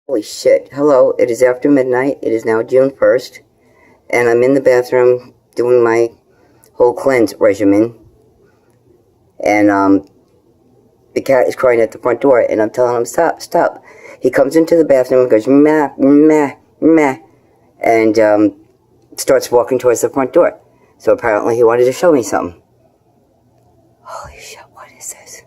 Holy shit. Hello, it is after midnight. It is now June 1st. And I'm in the bathroom doing my whole cleanse regimen. And the cat is crying at the front door. And I'm telling him, stop, stop. He comes into the bathroom and goes, meh, meh, meh. And starts walking towards the front door. So apparently he wanted to show me something. Holy shit, what is this?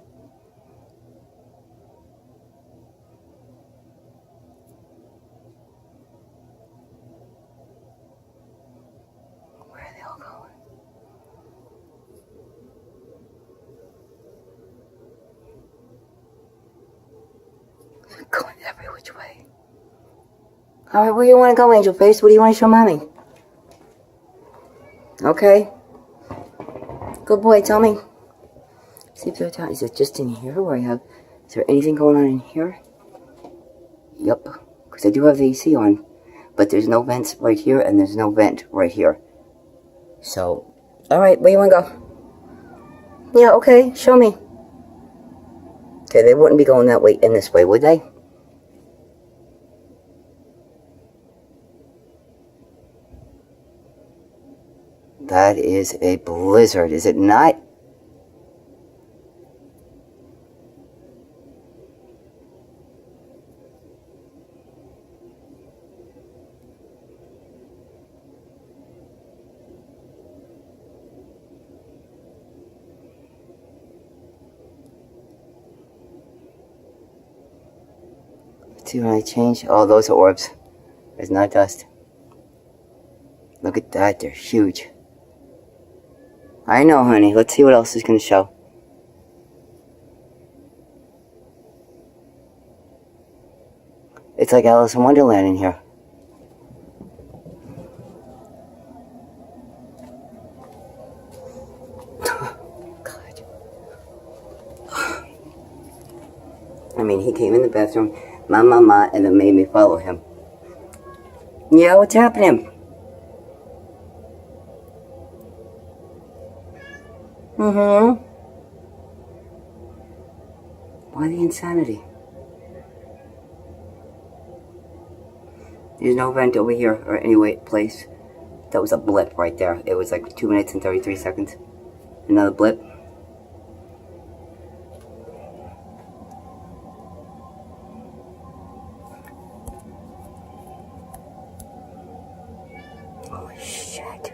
Where are they all going? They're going every which way. Alright, where do you want to go, Angel Face? What do you want to show Mommy? Okay. Good boy, tell me. See if they're down. Is it just in here where I have... Is there anything going on in here? Yup. Because I do have the AC on. But there's no vents right here, and there's no vent right here. So, alright, where you want to go? Yeah, okay, show me. Okay, they wouldn't be going that way in this way, would they? That is a blizzard, is it not? Let's see when I change. Oh, those are orbs. There's not dust. Look at that, they're huge. I know, honey. Let's see what else is going to show. It's like Alice in Wonderland in here. God. I mean, he came in the bathroom, ma, and then made me follow him. Yeah, what's happening? Mm-hmm. Why the insanity? There's no vent over here or any place. That was a blip right there. It was like 2 minutes and 33 seconds. Another blip. Holy shit.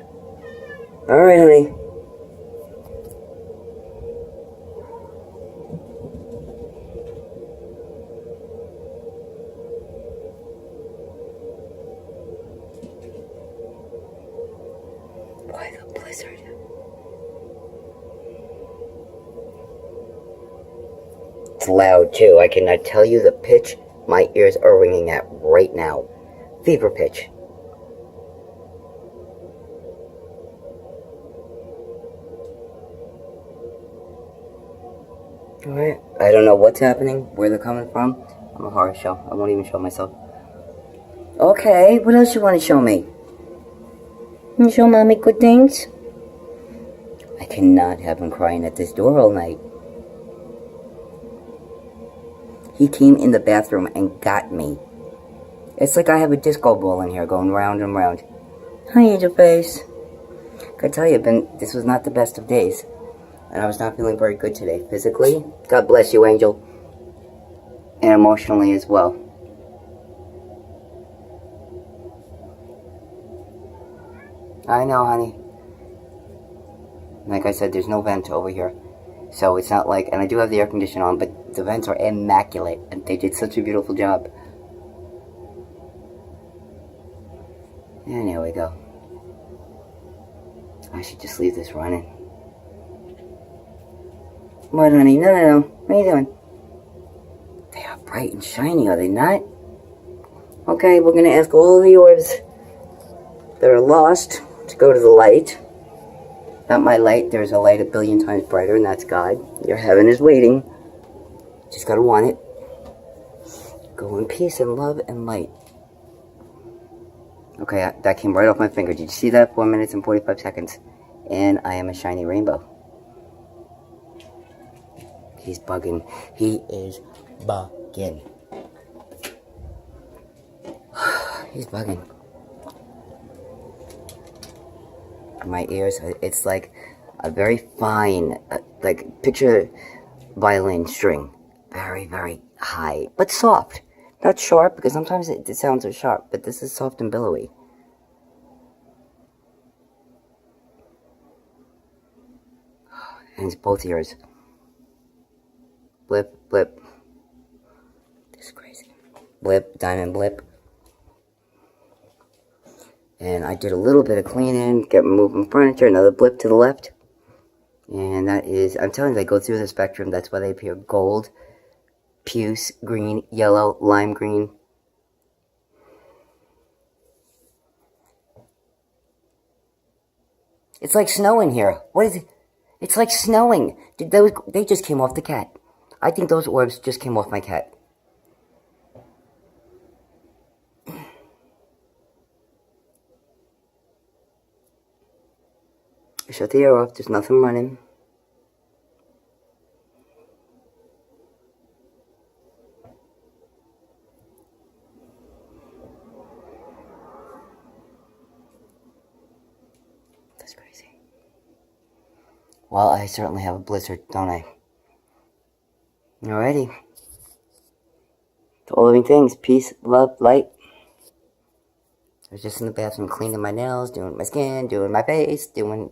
Alright, honey. Why the blizzard? It's loud too. I cannot tell you the pitch my ears are ringing at right now. Fever pitch. Alright. I don't know what's happening, where they're coming from. I'm a horror show. I won't even show myself. Okay, what else you want to show me? You show Mommy good things? I cannot have him crying at this door all night. He came in the bathroom and got me. It's like I have a disco ball in here going round and round. Hi, Angel Face. I tell you, this was not the best of days. And I was not feeling very good today. Physically, God bless you, Angel. And emotionally as well. I know, honey. Like I said, there's no vent over here. So it's not like, and I do have the air conditioner on, but the vents are immaculate. And they did such a beautiful job. And there we go. I should just leave this running. What, honey? No. What are you doing? They are bright and shiny, are they not? Okay, we're going to ask all the orbs that are lost to go to the light. Not my light. There's a light a billion times brighter, and that's God. Your heaven is waiting. Just got to want it. Go in peace and love and light. Okay, that came right off my finger. Did you see that? 4 minutes and 45 seconds. And I am a shiny rainbow. He's bugging. He is bugging. He's bugging. My ears, it's like a very fine, like picture violin string. Very, very high, but soft. Not sharp, because sometimes it sounds so sharp, but this is soft and billowy. And it's both ears. Blip, blip. This is crazy. Blip, diamond blip. And I did a little bit of cleaning, get moving furniture, another blip to the left. And that is, I'm telling you, they go through the spectrum. That's why they appear gold, puce, green, yellow, lime green. It's like snowing here. What is it? It's like snowing. They just came off the cat. I think those orbs just came off my cat. Shut the air off. There's nothing running. That's crazy. Well, I certainly have a blizzard, don't I? Alrighty. To all living things, peace, love, light. I was just in the bathroom cleaning my nails, doing my skin, doing my face, doing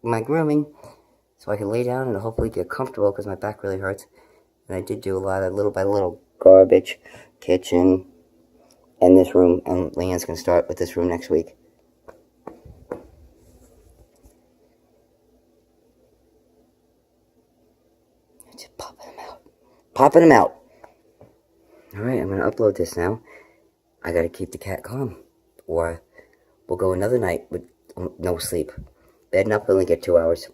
my grooming, so I can lay down and hopefully get comfortable because my back really hurts. And I did do a lot of little by little garbage, kitchen, and this room. And Leanne's going to start with this room next week. Just popping them out. Popping them out. Alright, I'm going to upload this now. I got to keep the cat calm, or we'll go another night with no sleep. Bedding up, only get 2 hours.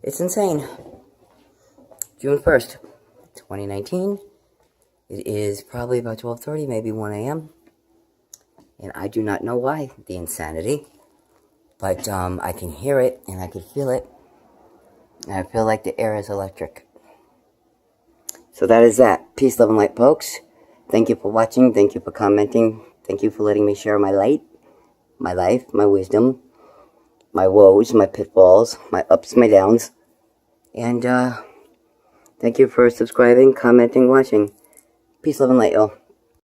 It's insane. June 1st, 2019. It is probably about 12:30, maybe 1 a.m. And I do not know why, the insanity. But I can hear it, and I can feel it. And I feel like the air is electric. So that is that. Peace, love, and light, folks. Thank you for watching. Thank you for commenting. Thank you for letting me share my light, my life, my wisdom, my woes, my pitfalls, my ups, my downs. And thank you for subscribing, commenting, watching. Peace, love, and light, y'all.